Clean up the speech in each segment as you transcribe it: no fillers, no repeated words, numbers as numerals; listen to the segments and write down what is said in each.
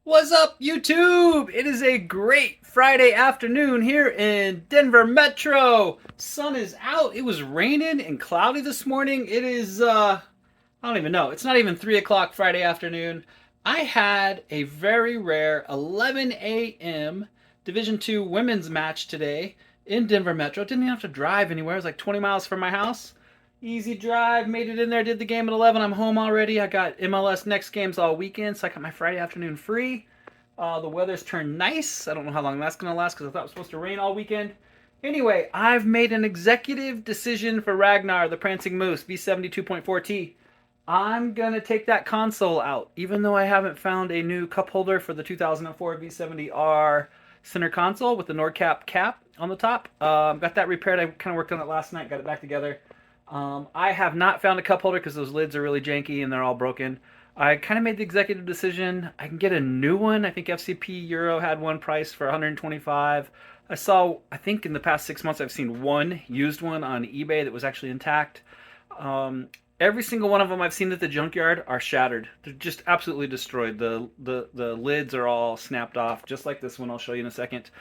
What's up, YouTube? It is a great Friday afternoon here in Denver Metro. Sun is out. It was raining and cloudy this morning. It is, I don't even know. It's not even 3 o'clock Friday afternoon. I had a very rare 11 a.m. Division II women's match today in Denver Metro. Didn't even have to drive anywhere. It was like 20 miles from my house. Easy drive, made it in there, did the game at 11. I'm home already. I got MLS next games all weekend, so I got my Friday afternoon free. The weather's turned nice. I don't know how long that's going to last because I thought it was supposed to rain all weekend. Anyway, I've made an executive decision for Ragnar, the Prancing Moose, V70 2.4T. I'm going to take that console out, even though I haven't found a new cup holder for the 2004 V70R Center Console with the Nordkap cap on the top. Got that repaired. I kind of worked on it last night, got it back together. I have not found a cup holder because those lids are really janky and they're all broken. I kind of made the executive decision. I can get a new one. I think FCP Euro had one priced for 125. I think in the past 6 months, I've seen one used one on eBay that was actually intact. Every single one of them I've seen at the junkyard are shattered. They're just absolutely destroyed. The lids are all snapped off, just like this one I'll show you in a second.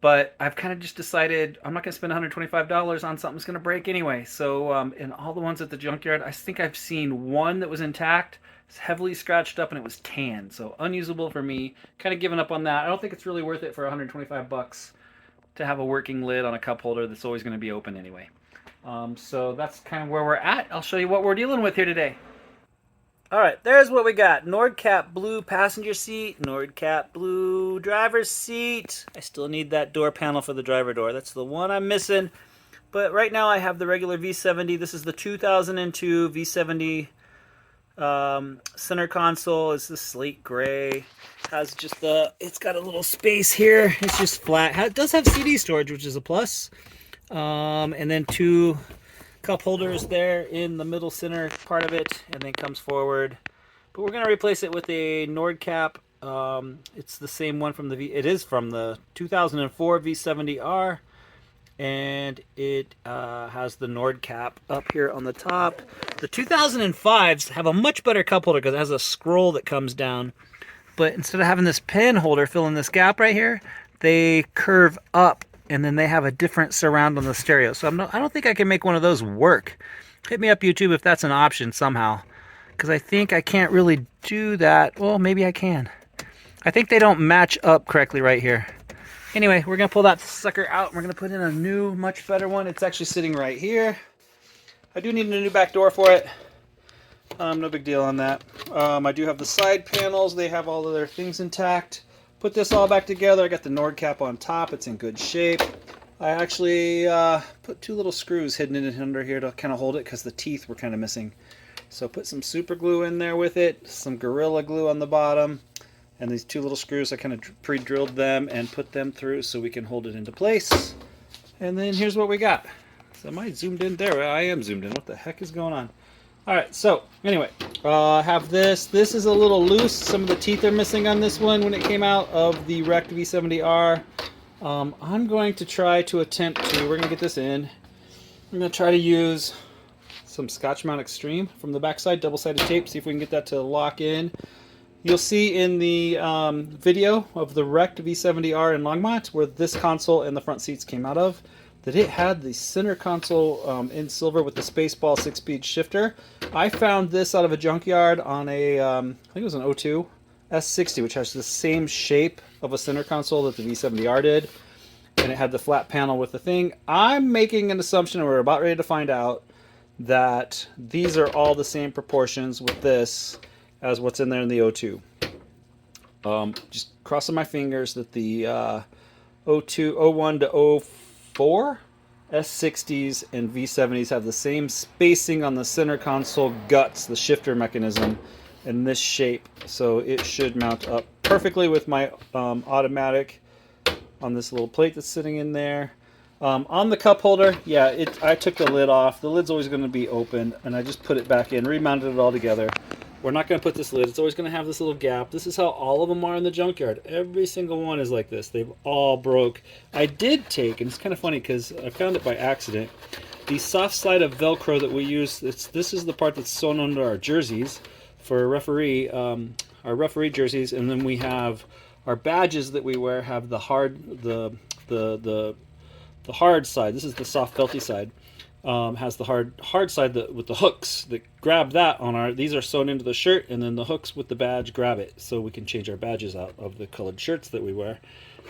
But I've kind of just decided I'm not going to spend $125 on something that's going to break anyway. So in all the ones at the junkyard, I think I've seen one that was intact. It's heavily scratched up and it was tan. So unusable for me. Kind of given up on that. I don't think it's really worth it for 125 bucks to have a working lid on a cup holder that's always going to be open anyway. So that's kind of where we're at. I'll show you what we're dealing with here today. All right, there's what we got. Nordkap blue passenger seat, Nordkap blue driver's seat. I still need that door panel for the driver door. That's the one I'm missing. But right now I have the regular V70. This is the 2002 V70 center console. It's the slate gray. It's got a little space here. It's just flat. It does have CD storage, which is a plus. And then two cup holders there in the middle center part of it, and then comes forward. But we're going to replace it with a Nordkap. It's the same one from it is from the 2004 V70R, and it has the Nordkap up here on the top. The 2005s have a much better cup holder because it has a scroll that comes down. But instead of having this pen holder fill in this gap right here, they curve up. And then they have a different surround on the stereo. So I don't think I can make one of those work. Hit me up, YouTube, if that's an option somehow. Because I think I can't really do that. Well, maybe I can. I think they don't match up correctly right here. Anyway, we're going to pull that sucker out. We're going to put in a new, much better one. It's actually sitting right here. I do need a new back door for it. No big deal on that. I do have the side panels. They have all of their things intact. Put this all back together. I got the Nordkap on top. It's in good shape. I actually put two little screws hidden in it under here to kind of hold it because the teeth were kind of missing. So put some super glue in there with it, some Gorilla Glue on the bottom, and these two little screws, I kind of pre-drilled them and put them through so we can hold it into place. And then here's what we got. So am I zoomed in? There, I am zoomed in. What the heck is going on? Alright, so anyway, I have this. This is a little loose. Some of the teeth are missing on this one when it came out of the wrecked V70R. I'm going to try to we're going to get this in. I'm going to try to use some Scotch Mount Extreme from the backside, double-sided tape, see if we can get that to lock in. You'll see in the video of the wrecked V70R in Longmont, where this console and the front seats came out of, that it had the center console in silver with the Spaceball 6-speed shifter. I found this out of a junkyard on a, I think it was an 02 S60, which has the same shape of a center console that the V70R did. And it had the flat panel with the thing. I'm making an assumption, and we're about ready to find out, that these are all the same proportions with this as what's in there in the 02. Just crossing my fingers that the 01 to 04 S60s and V70s have the same spacing on the center console guts, the shifter mechanism, in this shape. So it should mount up perfectly with my automatic on this little plate that's sitting in there. On the cup holder, yeah, I took the lid off. The lid's always going to be open, and I just put it back in, remounted it all together. We're not going to put this lid. It's always going to have this little gap. This is how all of them are in the junkyard. Every single one is like this. They've all broke. I did take, and it's kind of funny because I found it by accident, the soft slide of Velcro that we use. This is the part that's sewn under our jerseys for a referee. our referee jerseys, and then we have our badges that we wear have the hard the hard side. This is the soft felty side. Has the hard side with the hooks that grab that on our. These are sewn into the shirt, and then the hooks with the badge grab it, so we can change our badges out of the colored shirts that we wear.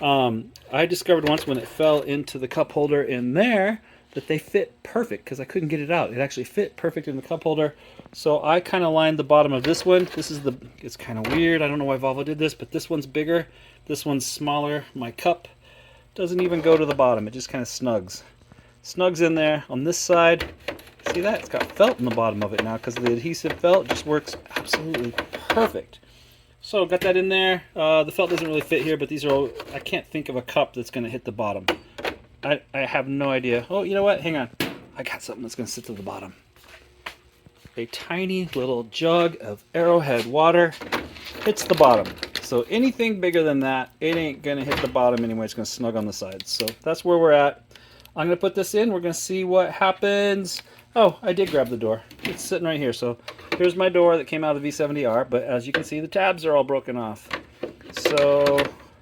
I discovered once when it fell into the cup holder in there that they fit perfect because I couldn't get it out. It actually fit perfect in the cup holder. So I kind of lined the bottom of this one. It's kind of weird. I don't know why Volvo did this, but this one's bigger. This one's smaller. My cup doesn't even go to the bottom. It just kind of snugs. Snugs in there on this side. See that? It's got felt in the bottom of it now because the adhesive felt just works absolutely perfect. So got that in there. The felt doesn't really fit here, but these are all, I can't think of a cup that's going to hit the bottom. I have no idea. Oh, you know what? Hang on. I got something that's going to sit to the bottom. A tiny little jug of Arrowhead water hits the bottom. So anything bigger than that, it ain't going to hit the bottom anyway. It's going to snug on the sides. So that's where we're at. I'm going to put this in. We're going to see what happens. Oh, I did grab the door. It's sitting right here. So here's my door that came out of the V70R. But as you can see, the tabs are all broken off. So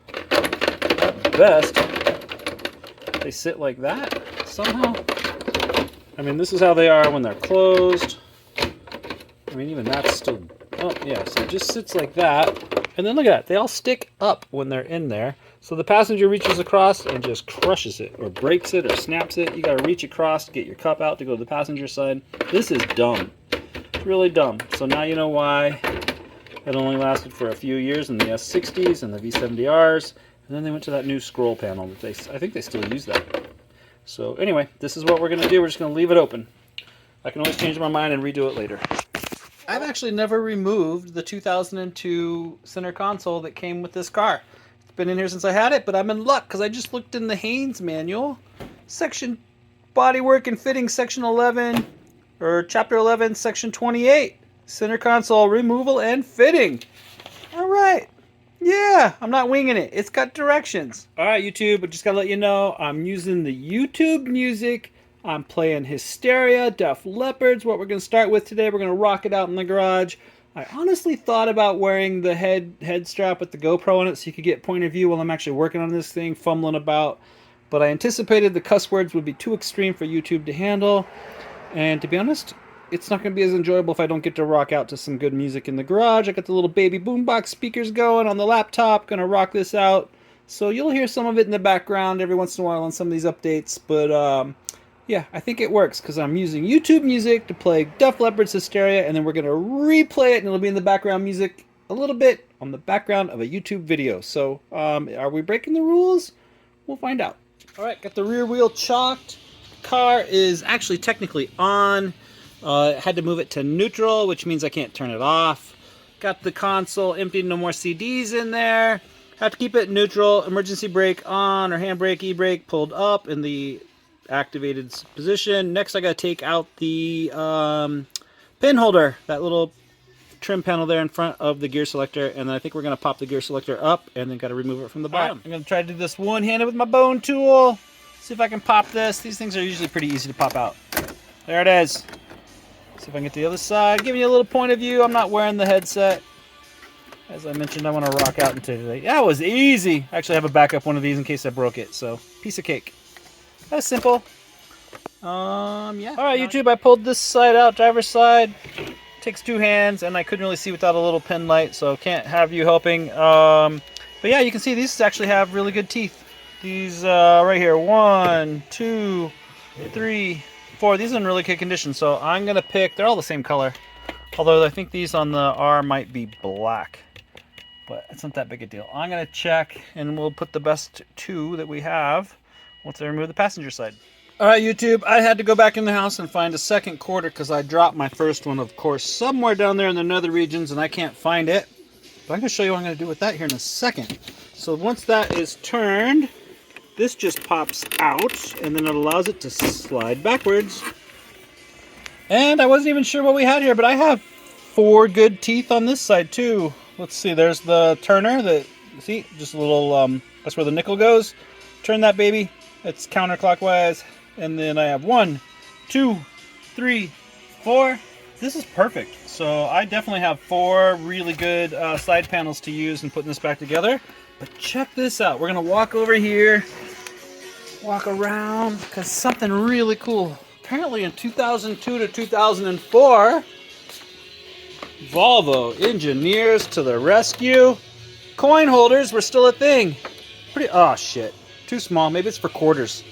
at best, they sit like that somehow. I mean, this is how they are when they're closed. I mean, even that's still... Oh, yeah, so it just sits like that. And then look at that. They all stick up when they're in there. So the passenger reaches across and just crushes it, or breaks it, or snaps it. You got to reach across to get your cup out to go to the passenger side. This is dumb. It's really dumb. So now you know why it only lasted for a few years in the S60s and the V70Rs. And then they went to that new scroll panel that I think they still use that. So anyway, this is what we're going to do. We're just going to leave it open. I can always change my mind and redo it later. I've actually never removed the 2002 center console that came with this car. It's been in here since I had it, but I'm in luck because I just looked in the Haynes manual. Section bodywork and fitting, section 11, or chapter 11, section 28. Center console removal and fitting. All right. Yeah, I'm not winging it. It's got directions. All right, YouTube, I just got to let you know I'm using the YouTube music. I'm playing Hysteria, Def Leppard's what we're going to start with today. We're going to rock it out in the garage. I honestly thought about wearing the head strap with the GoPro on it so you could get point of view while I'm actually working on this thing, fumbling about. But I anticipated the cuss words would be too extreme for YouTube to handle. And to be honest, it's not going to be as enjoyable if I don't get to rock out to some good music in the garage. I got the little baby boombox speakers going on the laptop. Going to rock this out. So you'll hear some of it in the background every once in a while on some of these updates. But yeah, I think it works because I'm using YouTube music to play Def Leppard's Hysteria. And then we're going to replay it and it'll be in the background music a little bit on the background of a YouTube video. So are we breaking the rules? We'll find out. All right, got the rear wheel chalked. Car is actually technically on. Had to move it to neutral, which means I can't turn it off. Got the console emptied, no more CDs in there. Have to keep it neutral. Emergency brake on, or handbrake, e-brake pulled up in the activated position. Next, I got to take out the pin holder, that little trim panel there in front of the gear selector, and then I think we're going to pop the gear selector up, and then got to remove it from the bottom. Right, I'm going to try to do this one-handed with my bone tool. See if I can pop this. These things are usually pretty easy to pop out. There it is. See if I can get to the other side. Giving you a little point of view. I'm not wearing the headset. As I mentioned, I want to rock out into today. That was easy. I actually have a backup one of these in case I broke it. So, piece of cake. That was simple. Yeah. All right, YouTube. I pulled this side out, driver's side. Takes two hands, and I couldn't really see without a little pen light, so can't have you helping. But yeah, you can see these actually have really good teeth. These right here, 1, 2, 3, 4. These are in really good condition, so I'm gonna pick. They're all the same color, although I think these on the R might be black, but it's not that big a deal. I'm gonna check, and we'll put the best two that we have once I remove the passenger side. All right, YouTube, I had to go back in the house and find a second quarter because I dropped my first one, of course, somewhere down there in the nether regions, and I can't find it. But I'm going to show you what I'm going to do with that here in a second. So once that is turned, this just pops out, and then it allows it to slide backwards. And I wasn't even sure what we had here, but I have 4 good teeth on this side, too. Let's see, there's the turner. See, just a little, that's where the nickel goes. Turn that baby. It's counterclockwise. And then I have 1, 2, 3, 4, this is perfect. So I definitely have 4 really good side panels to use in putting this back together. But check this out. We're going to walk over here, walk around, because something really cool. Apparently in 2002 to 2004, Volvo engineers to the rescue. Coin holders were still a thing. Pretty, oh shit, too small. Maybe it's for quarters.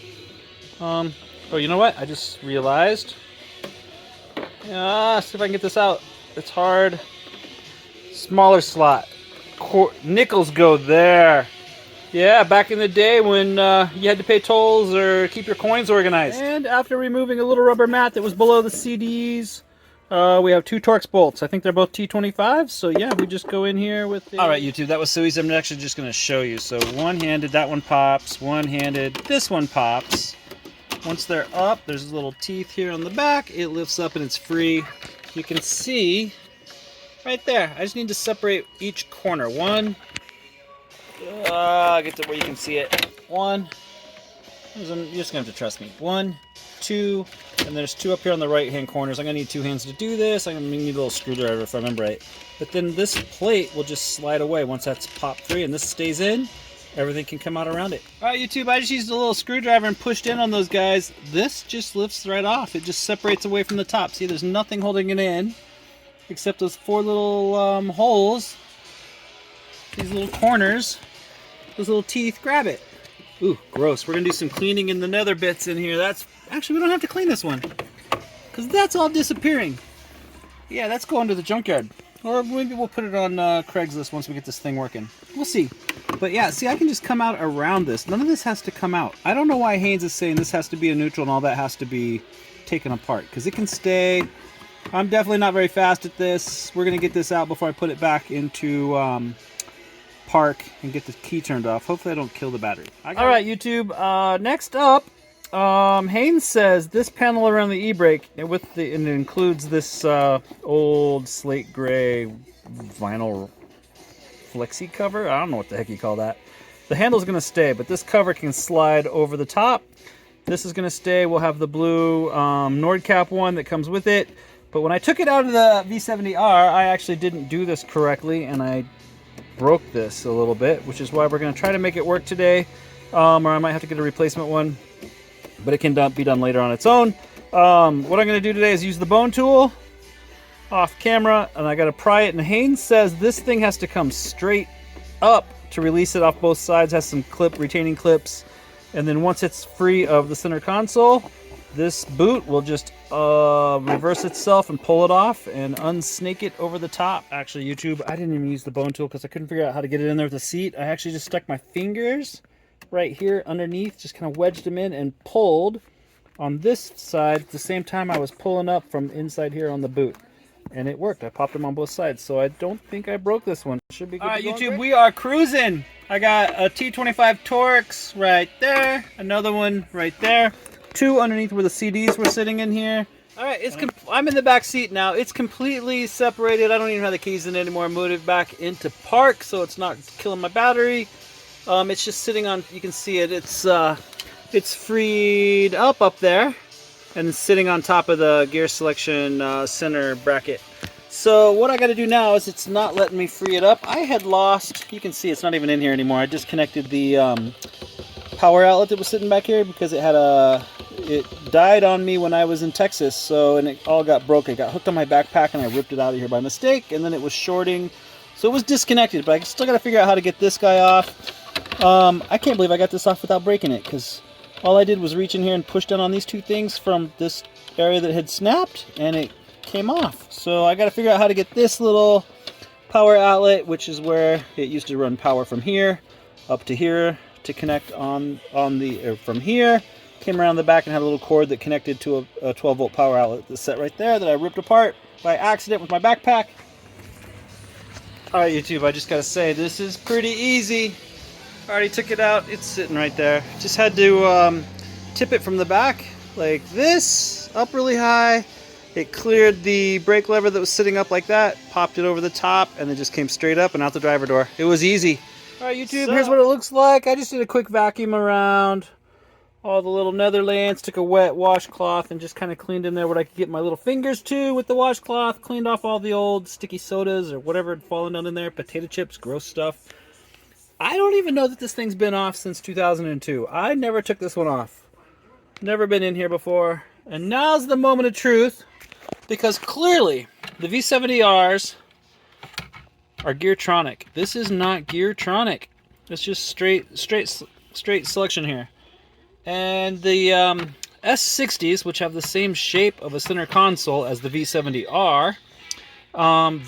Oh, you know what? I just realized. See if I can get this out. It's hard. Smaller slot. Nickels go there. Yeah, back in the day when you had to pay tolls or keep your coins organized. And after removing a little rubber mat that was below the CDs, we have 2 Torx bolts. I think they're both T25s, so yeah, we just go in here with the... Alright YouTube, that was so easy. I'm actually just going to show you. So one-handed, that one pops. One-handed, this one pops. Once they're up, there's little teeth here on the back. It lifts up and it's free. You can see right there. I just need to separate each corner. One. Get to where you can see it. One. You're just going to have to trust me. 1, 2, and there's 2 up here on the right-hand corners. I'm going to need 2 hands to do this. I'm going to need a little screwdriver if I remember right. But then this plate will just slide away once that's popped free, and this stays in. Everything can come out around it. Alright YouTube, I just used a little screwdriver and pushed in on those guys. This just lifts right off. It just separates away from the top. See, there's nothing holding it in except those 4 little holes. These little corners. Those little teeth grab it. Ooh, gross. We're going to do some cleaning in the nether bits in here. That's actually, we don't have to clean this one because that's all disappearing. Yeah, that's going to the junkyard. Or maybe we'll put it on Craigslist once we get this thing working. We'll see. But yeah, see, I can just come out around this. None of this has to come out. I don't know why Haynes is saying this has to be a neutral and all that has to be taken apart. Because it can stay. I'm definitely not very fast at this. We're going to get this out before I put it back into park and get the key turned off. Hopefully I don't kill the battery. Alright, YouTube. Next up, Haynes says this panel around the e-brake, and it includes this old slate gray vinyl flexi cover. I don't know what the heck you call that. The handle's going to stay, but this cover can slide over the top. This is going to stay. We'll have the blue Nordkap one that comes with it. But when I took it out of the V70R, I actually didn't do this correctly, and I broke this a little bit, which is why we're going to try to make it work today, or I might have to get a replacement one, but it can be done later on its own. What I'm going to do today is use the bone tool off camera, and I got to pry it, and Haynes says this thing has to come straight up to release it off both sides. Has some retaining clips, and then once it's free of the center console, this boot will just reverse itself and pull it off and unsnake it over the top. Actually, YouTube, I didn't even use the bone tool because I couldn't figure out how to get it in there with the seat. I actually just stuck my fingers right here underneath, just kind of wedged them in and pulled on this side at the same time I was pulling up from inside here on the boot. And it worked. I popped them on both sides, so I don't think I broke this one. Should be good. All right, YouTube, we are cruising. I got a T25 Torx right there, another one right there, 2 underneath where the CDs were sitting in here. All right, I'm in the back seat now. It's completely separated. I don't even have the keys in it anymore. I moved it back into park, so it's not killing my battery. It's just sitting on. You can see it. It's freed up there, and it's sitting on top of the gear selection center bracket. So what I got to do now is it's not letting me free it up. I had lost. You can see it's not even in here anymore. I disconnected the power outlet that was sitting back here because it died on me when I was in Texas, and it all got broken. It got hooked on my backpack and I ripped it out of here by mistake, and then it was shorting, so it was disconnected. But I still got to figure out how to get this guy off. I can't believe I got this off without breaking it, because all I did was reach in here and push down on these 2 things from this area that had snapped, and it came off. So I got to figure out how to get this little power outlet, which is where it used to run power from here up to here to connect from here. Came around the back and had a little cord that connected to a 12-volt power outlet that's set right there that I ripped apart by accident with my backpack. Alright, YouTube, I just gotta say, this is pretty easy. I already took it out. It's sitting right there. Just had to tip it from the back like this, up really high. It cleared the brake lever that was sitting up like that, popped it over the top, and then just came straight up and out the driver door. It was easy. Alright, YouTube, here's what it looks like. I just did a quick vacuum around. all the little netherlands, took a wet washcloth and just kind of cleaned in there what I could get my little fingers to with the washcloth, cleaned off all the old sticky sodas or whatever had fallen down in there, potato chips, gross stuff. I don't even know that this thing's been off since 2002. I never took this one off. Never been in here before. And now's the moment of truth, because clearly the V70Rs are GearTronic. This is not GearTronic. It's just straight selection here. And the S60s, which have the same shape of a center console as the V70R,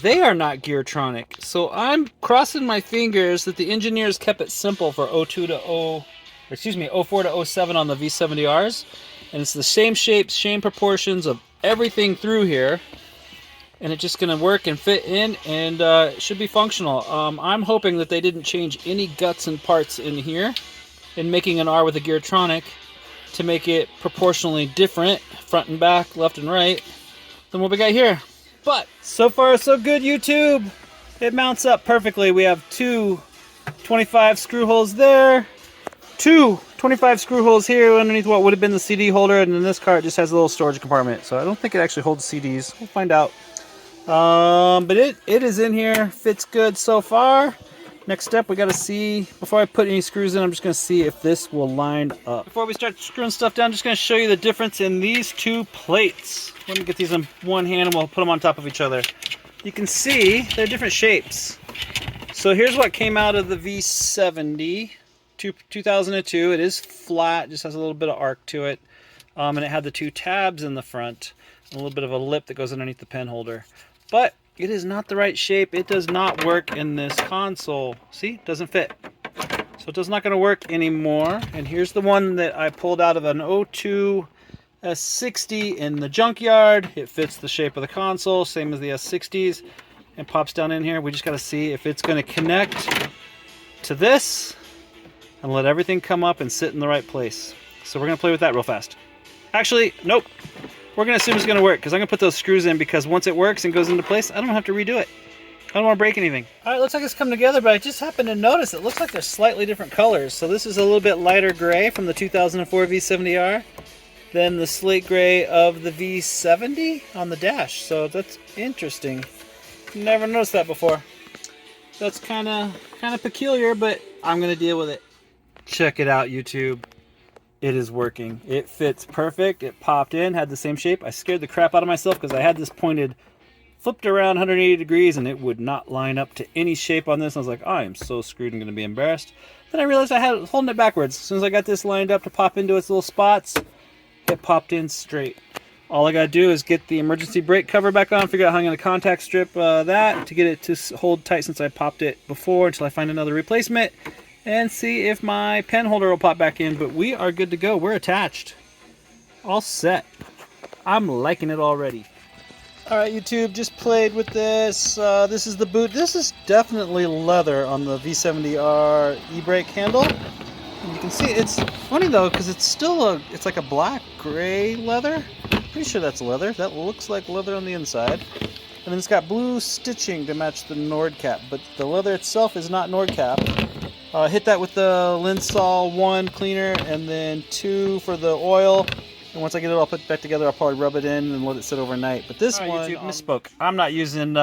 they are not GearTronic. So I'm crossing my fingers that the engineers kept it simple for 04 to 07 on the V70Rs. And it's the same shapes, same proportions of everything through here. And it's just going to work and fit in, and it should be functional. I'm hoping that they didn't change any guts and parts in here in making an R with a GearTronic to make it proportionally different, front and back, left and right, than what we got here. But so far so good, YouTube. It mounts up perfectly. We have two 25 screw holes there, two 25 screw holes here underneath what would have been the CD holder, and then this car just has a little storage compartment. So I don't think it actually holds CDs. We'll find out. But it is in here, fits good so far. Next step, we got to see, before I put any screws in, I'm just going to see if this will line up. Before we start screwing stuff down, I'm just going to show you the difference in these two plates. Let me get these in one hand and we'll put them on top of each other. You can see they're different shapes. So here's what came out of the V70 2002. It is flat, just has a little bit of arc to it. And it had the two tabs in the front and a little bit of a lip that goes underneath the pen holder. But it is not the right shape. It does not work in this console. See, it doesn't fit. So it's not going to work anymore. And here's the one that I pulled out of an 02 S60 in the junkyard. It fits the shape of the console, same as the S60s, and pops down in here. We just got to see if it's going to connect to this and let everything come up and sit in the right place. So we're going to play with that real fast. Actually, nope. We're going to assume it's going to work, because I'm going to put those screws in, because once it works and goes into place, I don't have to redo it. I don't want to break anything. Alright, looks like it's come together, but I just happened to notice it looks like they're slightly different colors. So this is a little bit lighter gray from the 2004 V70R than the slate gray of the V70 on the dash. So that's interesting. Never noticed that before. That's kind of peculiar, but I'm going to deal with it. Check it out, YouTube. It is working. It fits perfect. It popped in, had the same shape. I scared the crap out of myself because I had this pointed, flipped around 180 degrees, and it would not line up to any shape on this. I was like, I am so screwed and going to be embarrassed. Then I realized I had it holding it backwards. As soon as I got this lined up to pop into its little spots, it popped in straight. All I got to do is get the emergency brake cover back on, figure out how I'm going to contact strip that to get it to hold tight since I popped it before until I find another replacement. And see if my pen holder will pop back in, but we are good to go. We're attached. All set. I'm liking it already. Alright, YouTube, just played with this. This is the boot. This is definitely leather on the V70R e-brake handle. And you can see, it's funny though, because it's still it's like a black-gray leather. Pretty sure that's leather. That looks like leather on the inside. And then it's got blue stitching to match the Nordkap, but the leather itself is not Nordkap. Hit that with the Linsol 1 cleaner and then 2 for the oil. And once I get it all put back together, I'll probably rub it in and let it sit overnight. But this one, YouTube, misspoke. I'm not using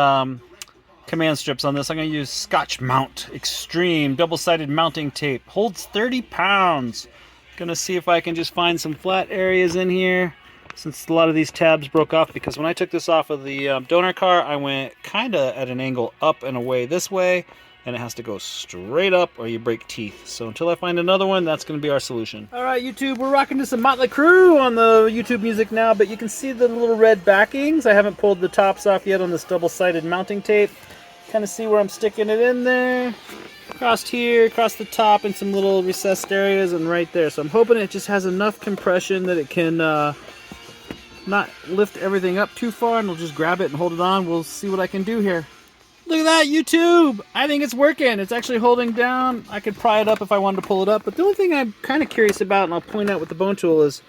command strips on this. I'm going to use Scotch Mount Extreme double-sided mounting tape. Holds 30 pounds. Gonna see if I can just find some flat areas in here, since a lot of these tabs broke off, because when I took this off of the donor car, I went kind of at an angle up and away this way. And it has to go straight up or you break teeth. So until I find another one, that's going to be our solution. Alright, YouTube, we're rocking to some Motley Crue on the YouTube music now, but you can see the little red backings. I haven't pulled the tops off yet on this double-sided mounting tape. Kind of see where I'm sticking it in there. Across here, across the top, and some little recessed areas, and right there. So I'm hoping it just has enough compression that it can not lift everything up too far, and we'll just grab it and hold it on. We'll see what I can do here. Look at that, YouTube! I think it's working. It's actually holding down. I could pry it up if I wanted to pull it up. But the only thing I'm kind of curious about, and I'll point out with the bone tool, is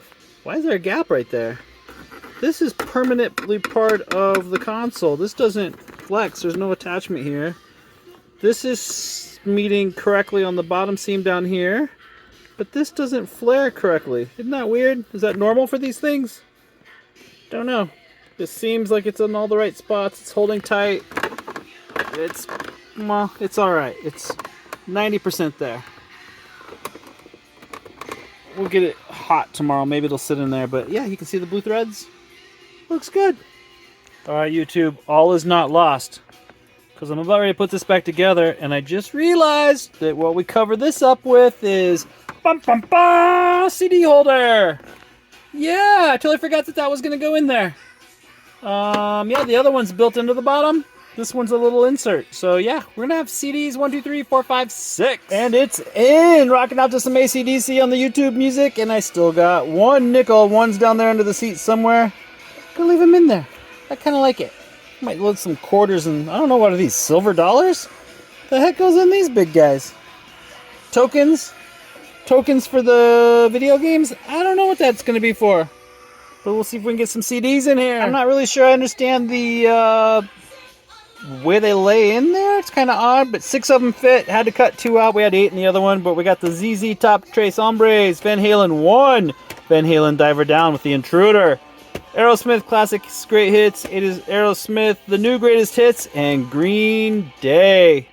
why is there a gap right there? This is permanently part of the console. This doesn't flex. There's no attachment here. This is meeting correctly on the bottom seam down here. but this doesn't flare correctly. Isn't that weird? Is that normal for these things? Don't know. It seems like it's in all the right spots. It's holding tight. It's, well, it's alright. It's 90% there. We'll get it hot tomorrow. Maybe it'll sit in there. But yeah, you can see the blue threads. Looks good. Alright, YouTube. All is not lost. Because I'm about ready to put this back together. And I just realized that what we cover this up with is CD holder. Yeah, I totally forgot that that was going to go in there. Yeah, the other one's built into the bottom. This one's a little insert. So yeah, we're gonna have CDs 1, 2, 3, 4, 5, 6. And it's in! Rocking out to some AC/DC on the YouTube music, and I still got one nickel. One's down there under the seat somewhere. Gonna leave them in there. I kinda like it. Might load some quarters and I don't know, what are these, silver dollars? The heck goes in these big guys? Tokens? Tokens for the video games? I don't know what that's gonna be for. But we'll see if we can get some CDs in here. I'm not really sure I understand the way they lay in there. It's kind of odd, but 6 of them fit. Had to cut 2 out. We had 8 in the other one, but we got the ZZ Top Trace Hombres, Van Halen 1, Van Halen Diver Down with the Intruder, Aerosmith Classics Great Hits, it is Aerosmith The New Greatest Hits, and Green Day.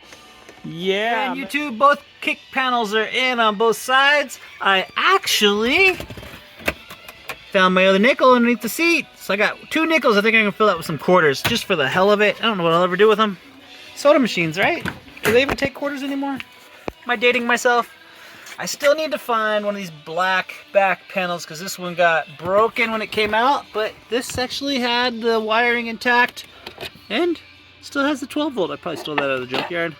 Yeah. And YouTube, both kick panels are in on both sides. I actually found my other nickel underneath the seat. So I got 2 nickels. I think I'm going to fill that with some quarters just for the hell of it. I don't know what I'll ever do with them. Soda machines, right? Do they even take quarters anymore? Am I dating myself? I still need to find one of these black back panels because this one got broken when it came out. But this actually had the wiring intact and still has the 12 volt. I probably stole that out of the junkyard.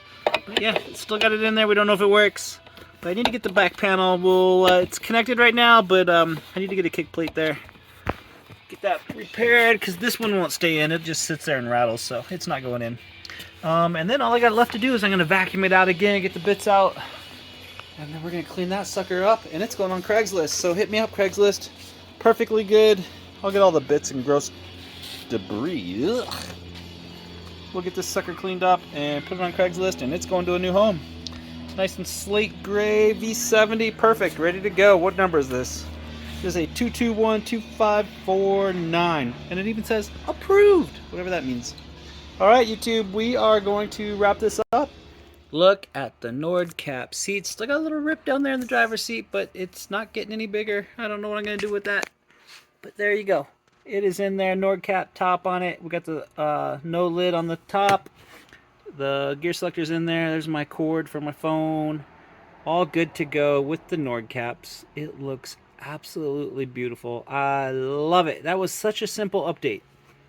But yeah, still got it in there. We don't know if it works. But I need to get the back panel. Well, it's connected right now, but I need to get a kick plate there. Get that repaired, because this one won't stay in. It just sits there and rattles, so it's not going in. And then all I got left to do is I'm going to vacuum it out again, get the bits out, and then we're going to clean that sucker up, and it's going on Craigslist. So hit me up, Craigslist. Perfectly good. I'll get all the bits and gross debris. Ugh. We'll get this sucker cleaned up and put it on Craigslist, and it's going to a new home. Nice and slate gray V70, perfect, ready to go. What number is this? This is a 2212549, and it even says approved, whatever that means. All right, YouTube, we are going to wrap this up. Look at the Nordkap seats. Still got a little rip down there in the driver's seat, but it's not getting any bigger. I don't know what I'm going to do with that, but there you go. It is in there, Nordkap top on it. We got the no lid on the top. The gear selector's in there. There's my cord for my phone. All good to go with the Nordkaps. It looks absolutely beautiful. I love it. That was such a simple update.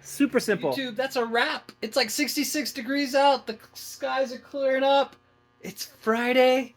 Super simple. YouTube, that's a wrap. It's like 66 degrees out. The skies are clearing up. It's Friday,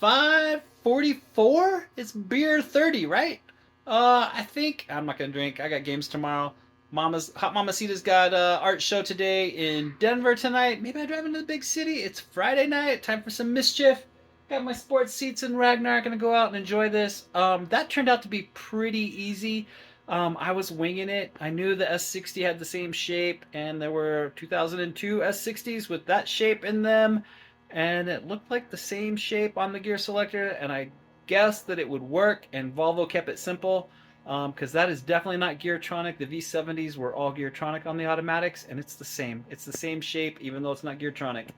5:44. It's beer 30, right? I think I'm not gonna drink. I got games tomorrow. Hot Mamacita's got art show today in Denver tonight. Maybe I drive into the big city. It's Friday night. Time for some mischief. Got my sports seats in Ragnar. Gonna go out and enjoy this. That turned out to be pretty easy. I was winging it. I knew the S60 had the same shape, and there were 2002 S60s with that shape in them, and it looked like the same shape on the gear selector, and I guessed that it would work, and Volvo kept it simple. Because that is definitely not GearTronic. The V70s were all GearTronic on the automatics, and it's the same. It's the same shape, even though it's not GearTronic.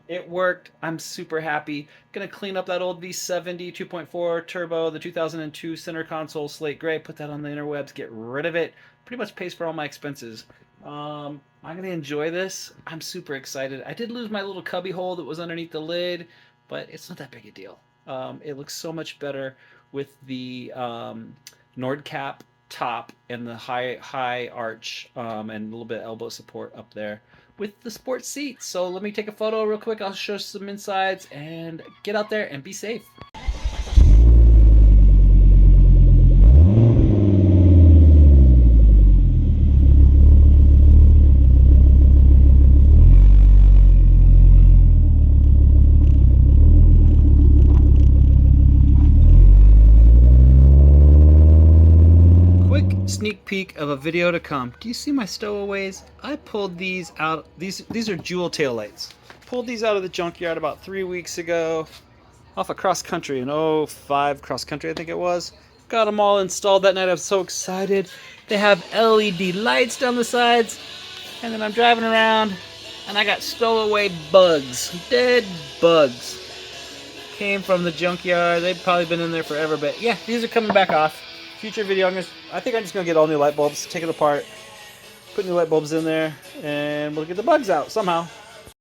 It worked. I'm super happy. Gonna clean up that old V70 2.4 turbo, the 2002 center console slate gray. Put that on the interwebs. Get rid of it. Pretty much pays for all my expenses. I'm gonna enjoy this. I'm super excited. I did lose my little cubby hole that was underneath the lid, but it's not that big a deal. It looks so much better with the Nordkap top and the high arch and a little bit of elbow support up there with the sports seats. So let me take a photo real quick. I'll show some insides and get out there and be safe. Sneak peek of a video to come. Do you see my stowaways? I pulled these out. These are jewel taillights. Pulled these out of the junkyard about 3 weeks ago. off of cross country, an '05 cross country I think it was. Got them all installed that night. I was so excited. They have LED lights down the sides, and then I'm driving around and I got stowaway bugs, dead bugs. Came from the junkyard. They've probably been in there forever, but yeah, these are coming back off. Future video, I think I'm just gonna get all new light bulbs, take it apart, put new light bulbs in there, and we'll get the bugs out somehow.